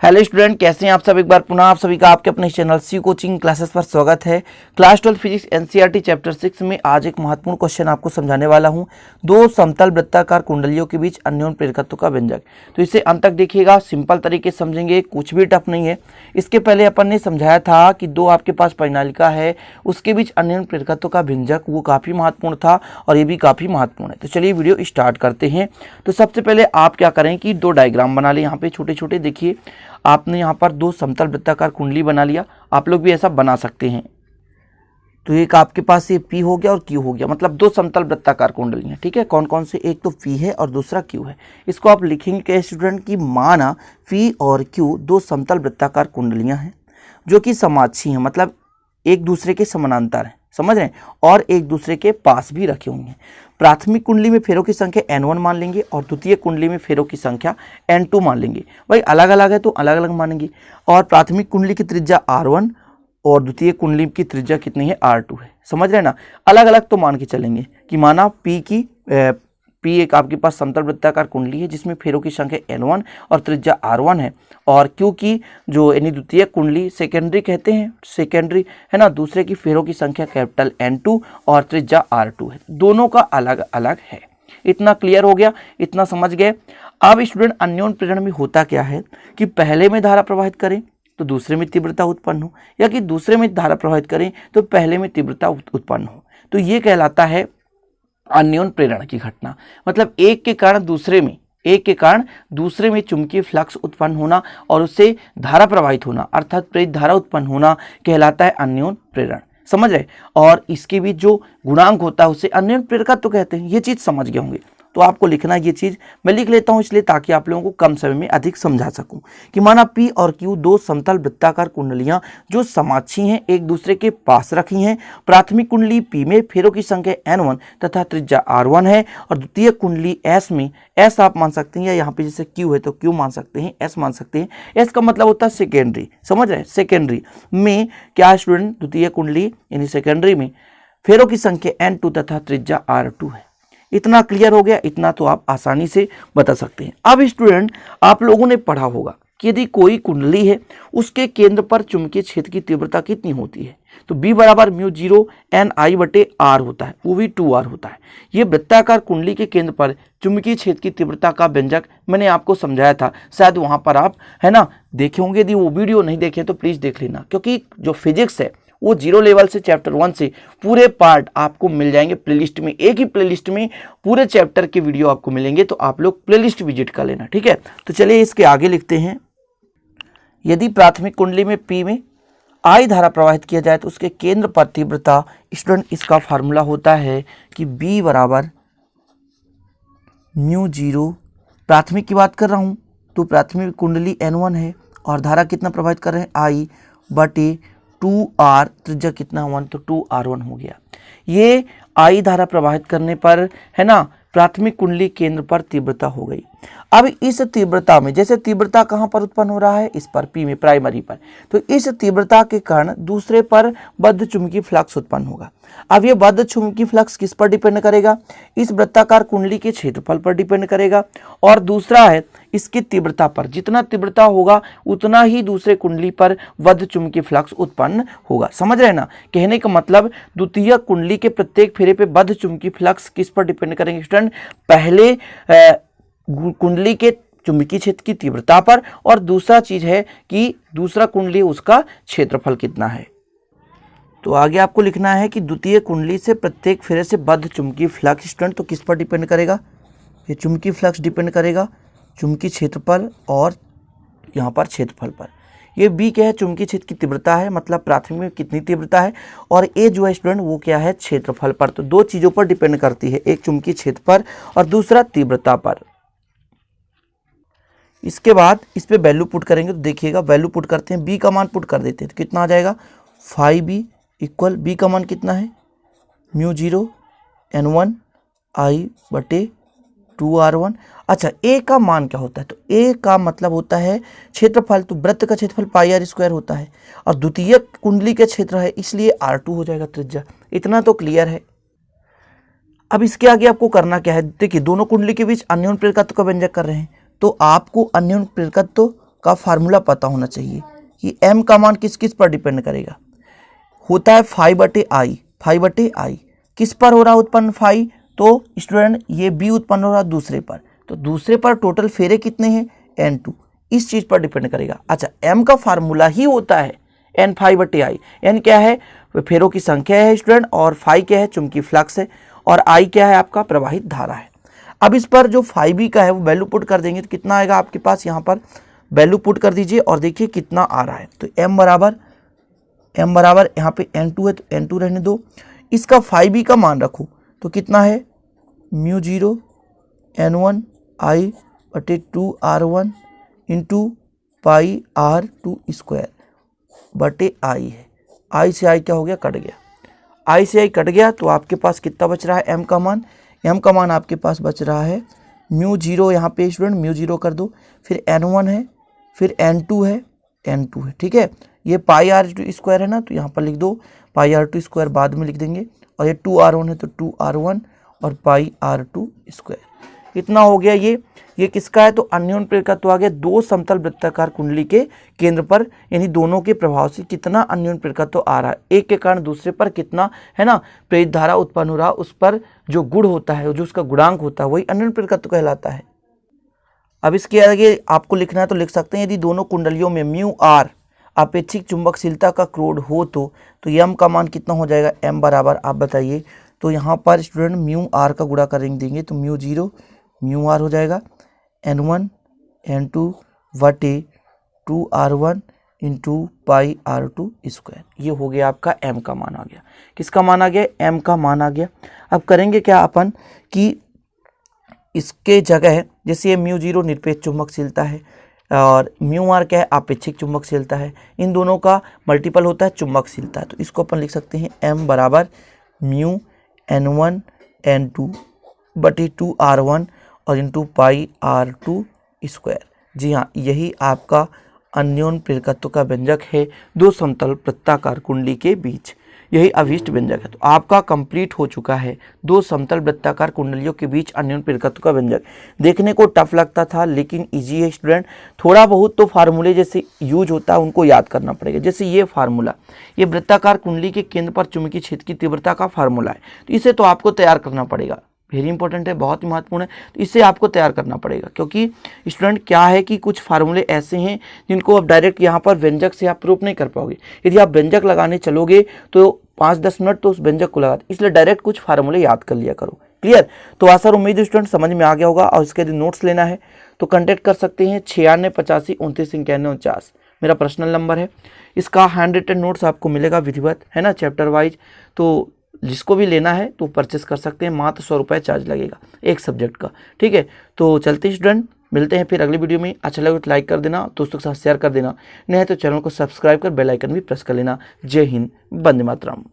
Hello student, कैसे हैं आप सब। एक बार पुनः आप सभी का आपके अपने चैनल सी कोचिंग क्लासेस पर स्वागत है। क्लास 12 फिजिक्स एनसीईआरटी चैप्टर 6 में आज एक महत्वपूर्ण क्वेश्चन आपको समझाने वाला हूं। दो समतल वृत्ताकार कुंडलियों के बीच अन्योन्य प्रेरकत्व का व्यंजक। तो इसे अंत तक देखिएगा, सिंपल तरीके से समझेंगे, कुछ भी टफ नहीं है। इसके पहले अपन ने समझाया था कि दो आपके पास परिनालिका है, उसके बीच अन्योन्य प्रेरकत्व का व्यंजक, वो काफ़ी महत्वपूर्ण था और ये भी काफ़ी महत्वपूर्ण है। तो चलिए वीडियो स्टार्ट करते हैं। तो सबसे पहले आप क्या करें कि दो डायग्राम बना लें। यहाँ पे छोटे छोटे देखिए, आपने यहाँ पर दो समतल वृत्ताकार कुंडली बना लिया। आप लोग भी ऐसा बना सकते हैं। तो एक आपके पास ये P हो गया और Q हो गया, मतलब दो समतल वृत्ताकार कुंडली हैं। ठीक है, कौन कौन से, एक तो P है और दूसरा Q है। इसको आप लिखेंगे कि स्टूडेंट की माना P और Q दो समतल वृत्ताकार कुंडलियां हैं जो कि समाक्षी हैं, मतलब एक दूसरे के समानांतर हैं, समझ रहे हैं, और एक दूसरे के पास भी रखे हुए हैं। प्राथमिक कुंडली में फेरों की संख्या n1 मान लेंगे और द्वितीय कुंडली में फेरों की संख्या n2 मान लेंगे। भाई अलग अलग है तो अलग अलग मानेंगे। और प्राथमिक कुंडली की त्रिज्या r1 और द्वितीय कुंडली की त्रिज्या कितनी है, r2 है। समझ रहे हैं ना, अलग अलग तो मान के चलेंगे कि माना P एक आपके पास समतल वृत्ताकार कुंडली है जिसमें फेरों की संख्या n1 और त्रिज्या r1 है, और Q की जो यानी द्वितीय कुंडली सेकेंडरी कहते हैं, सेकेंडरी है ना, दूसरे की फेरों की संख्या कैपिटल N2 और त्रिज्या r2 है। दोनों का अलग अलग है। इतना क्लियर हो गया, इतना समझ गए। अब स्टूडेंट अन्योन्य प्रेरण में होता क्या है कि पहले में धारा प्रवाहित करें तो दूसरे में तीव्रता उत्पन्न हो, या कि दूसरे में धारा प्रवाहित करें तो पहले में तीव्रता उत्पन्न हो। तो ये कहलाता है अन्योन्य प्रेरण की घटना। मतलब एक के कारण दूसरे में चुंबकीय फ्लक्स उत्पन्न होना और उससे धारा प्रवाहित होना, अर्थात प्रेरित धारा उत्पन्न होना कहलाता है अन्योन्य प्रेरण। समझ रहे, और इसके बीच जो गुणांक होता है उसे अन्योन्य प्रेरकत्व कहते हैं। ये चीज समझ गए होंगे। तो आपको लिखना ये चीज मैं लिख लेता हूं इसलिए ताकि आप लोगों को कम समय में अधिक समझा सकूं कि माना P और Q दो समतल वृत्ताकार कुंडलियां जो समाक्षी हैं, एक दूसरे के पास रखी हैं। प्राथमिक कुंडली P में फेरों की संख्या n1 तथा त्रिज्या r1 है, और द्वितीय कुंडली S में S आप मान सकते हैं, या यहाँ पे जैसे Q है तो Q मान सकते हैं, S मान सकते हैं। S का मतलब होता है सेकेंडरी। समझ रहे, सेकेंडरी में क्या स्टूडेंट, द्वितीय कुंडली यानी सेकेंडरी में फेरों की संख्या n2 तथा त्रिज्या r2 है। इतना क्लियर हो गया, इतना तो आप आसानी से बता सकते हैं। अब स्टूडेंट आप लोगों ने पढ़ा होगा कि यदि कोई कुंडली है उसके केंद्र पर चुंबकीय क्षेत्र की तीव्रता कितनी होती है, तो B बराबर μ0 Ni/r होता है, वो भी 2r होता है। ये वृत्ताकार कुंडली के केंद्र पर चुंबकीय क्षेत्र की तीव्रता का व्यंजक मैंने आपको समझाया था, शायद वहां पर आप है ना देखे होंगे। यदि वो वीडियो नहीं देखे तो प्लीज देख लेना, क्योंकि जो फिजिक्स है वो जीरो लेवल से चैप्टर 1 से पूरे पार्ट आपको मिल जाएंगे प्लेलिस्ट में। एक ही प्लेलिस्ट में पूरे चैप्टर के वीडियो आपको मिलेंगे, तो आप लोग प्लेलिस्ट विजिट कर लेना। ठीक है, तो चलिए इसके आगे लिखते हैं। यदि प्राथमिक कुंडली में P में I धारा प्रवाहित किया जाए तो उसके केंद्र पर तीव्रता, स्टूडेंट इसका फार्मूला होता है कि B बराबर μ0, प्राथमिक की बात कर रहा हूं तो प्राथमिक कुंडली n1 है और धारा कितना प्रवाहित कर रहे हैं, I बटे 2r, त्रिज्या कितना 1, तो 2r1 हो गया। ये I धारा प्रवाहित करने पर है ना प्राथमिक कुंडली केंद्र पर तीव्रता हो गई। अब इस तीव्रता में, जैसे तीव्रता कहां पर उत्पन्न हो रहा है, इस पर P में, प्राइमरी पर, तो इस तीव्रता के कारण दूसरे पर बद्ध चुंबकीय फ्लक्स उत्पन्न होगा। अब ये बद्ध चुंबकीय फ्लक्स किस पर डिपेंड करेगा, इस वृत्ताकार कुंडली के क्षेत्रफल पर डिपेंड करेगा, और दूसरा है इसकी तीव्रता पर। जितना तीव्रता होगा उतना ही दूसरे कुंडली पर बद्ध चुंबकीय फ्लक्स उत्पन्न होगा। समझ रहे ना, कहने का मतलब द्वितीय कुंडली के प्रत्येक फेरे पे बद्ध चुंबकीय फ्लक्स किस पर डिपेंड करेंगे स्टूडेंट, पहले कुंडली के चुंबकीय क्षेत्र की तीव्रता पर, और दूसरा चीज है कि दूसरा कुंडली उसका क्षेत्रफल कितना है। तो आगे आपको लिखना है कि द्वितीय कुंडली से प्रत्येक फेरे से बद्ध चुंबकीय फ्लक्स स्टूडेंट तो किस पर डिपेंड करेगा, ये चुंबकीय फ्लक्स डिपेंड करेगा चुंबकीय क्षेत्रफल और यहाँ पर क्षेत्रफल पर। ये B क्या है, चुंबकीय क्षेत्र की तीव्रता है, मतलब प्राथमिक में कितनी तीव्रता है, और A जो है स्टूडेंट वो क्या है, क्षेत्रफल पर। तो दो चीजों पर डिपेंड करती है, एक चुंबकीय क्षेत्र पर और दूसरा तीव्रता पर। इसके बाद इस पे वैल्यू पुट करेंगे तो देखिएगा, वैल्यू पुट करते हैं, B का मान पुट कर देते हैं तो कितना आ जाएगा, 5B इक्वल, B का मान कितना है μ0 n1 I बटे 2r1। अच्छा, A का मान क्या होता है, तो A का मतलब होता है क्षेत्रफल, तो वृत्त का क्षेत्रफल πr² होता है, और द्वितीय कुंडली का क्षेत्र है इसलिए r2 हो जाएगा त्रिज्या। इतना तो क्लियर है। अब इसके आगे आपको करना क्या है, देखिए दोनों कुंडली के बीच अन्योन्य प्रेरकत्व का व्यंजक कर रहे हैं, तो आपको अन्योन्य प्रेरकत्व का फार्मूला पता होना चाहिए कि m का मान किस किस पर डिपेंड करेगा। होता है फाई/i किस पर हो रहा उत्पन्न फाई, तो स्टूडेंट ये b उत्पन्न हो रहा दूसरे पर, तो दूसरे पर टोटल फेरे कितने हैं n2, इस चीज पर डिपेंड करेगा। अच्छा m का फार्मूला ही होता है n फाई/i। n क्या है, फेरों की संख्या है स्टूडेंट, और फाई क्या है, चुंबकीय फ्लक्स है, और i क्या है, आपका प्रवाहित धारा है। अब इस पर जो फाई बी का है वो वैल्यू पुट कर देंगे तो कितना आएगा आपके पास, यहाँ पर वैल्यू पुट कर दीजिए और देखिए कितना आ रहा है। तो m बराबर यहाँ पे n2 है तो n2 रहने दो, इसका फाई बी का मान रखो तो कितना है μ0 n1 i/2r1 into pi r2 square बटे आई है। आई से आई क्या हो गया, कट गया, आई से आई कट गया तो आपके पास कितना बच रहा है m का मान, m का मान आपके पास बच रहा है μ0, यहाँ पे स्टूडेंट μ0 कर दो, फिर n1 है, फिर n2 है, ठीक है। ये पाई r2 स्क्वायर है ना, तो यहाँ पर लिख दो पाई r2 स्क्वायर, बाद में लिख देंगे, और ये 2r1 है तो 2r1 और पाई r2 स्क्वायर। इतना हो गया। ये किसका है, तो अन्योन्य प्रेरकत्व तो आ गया दो समतल वृत्ताकार कुंडली के केंद्र पर, यानी दोनों के प्रभाव से कितना अन्योन्य प्रेरकत्व तो आ रहा है, एक के कारण दूसरे पर कितना है ना प्रेरित धारा उत्पन्न हो रहा, उस पर जो गुण होता है, जो उसका गुणांक होता है, वही अन्योन्य प्रेरकत्व कहलाता है। अब इसके आगे आपको लिखना है तो लिख सकते हैं, यदि दोनों कुंडलियों में μr अपेक्षिक चुंबकशीलता का क्रोड हो तो m का मान कितना हो जाएगा, m बराबर आप बताइए। तो यहाँ पर स्टूडेंट μr का गुणा करेंगे देंगे तो μ0 μr हो जाएगा n1 n2 बटे 2r1 into pi r2 square. ये हो गया आपका m का मान आ गया। किसका मान आ गया, m का मान आ गया। अब करेंगे क्या अपन कि इसके जगह, जैसे ये μ0 निरपेक्ष चुंबकशीलता है और μr क्या है, आपेक्षिक चुंबकशीलता है, इन दोनों का मल्टीपल होता है चुंबकशीलता, तो इसको अपन लिख सकते हैं m बराबर μ n1 n2 बटे 2r1 और इंटू पाई r2 स्क्वायर। जी हाँ, यही आपका अन्योन्य प्रेरकत्व का व्यंजक है दो समतल वृत्ताकार कुंडली के बीच, यही अभीष्ट व्यंजक है। तो आपका कंप्लीट हो चुका है दो समतल वृत्ताकार कुंडलियों के बीच अन्योन्य प्रेरकत्व का व्यंजक। देखने को टफ लगता था लेकिन इजी है स्टूडेंट, थोड़ा बहुत तो फार्मूले जैसे यूज होता है उनको याद करना पड़ेगा। जैसे ये फार्मूला, ये वृत्ताकार कुंडली के केंद्र पर चुंबकीय क्षेत्र की तीव्रता का फार्मूला है, तो इसे तो आपको तैयार करना पड़ेगा, वेरी इंपॉर्टेंट है, बहुत ही महत्वपूर्ण है, तो इसे आपको तैयार करना पड़ेगा। क्योंकि स्टूडेंट क्या है कि कुछ फार्मूले ऐसे हैं जिनको आप डायरेक्ट यहाँ पर व्यंजक से आप प्रूफ नहीं कर पाओगे। यदि आप व्यंजक लगाने चलोगे तो 5-10 मिनट तो उस व्यंजक को लगा, इसलिए डायरेक्ट कुछ फार्मूले याद कर लिया करो। क्लियर? तो आशा और उम्मीद स्टूडेंट समझ में आ गया होगा। और इसके यदि नोट्स लेना है तो कॉन्टैक्ट कर सकते हैं 96 85 29 91 49, मेरा पर्सनल नंबर है। इसका हैंड रिटन नोट्स आपको मिलेगा विधिवत, है ना, चैप्टर वाइज। तो जिसको भी लेना है तो परचेस कर सकते हैं, मात्र 100 रुपये चार्ज लगेगा एक सब्जेक्ट का। ठीक है, तो चलते हैं स्टूडेंट, मिलते हैं फिर अगली वीडियो में। अच्छा लगे तो लाइक कर देना, दोस्तों के साथ शेयर कर देना, नहीं तो चैनल को सब्सक्राइब कर बेल आइकन भी प्रेस कर लेना। जय हिंद, वंदे मातरम।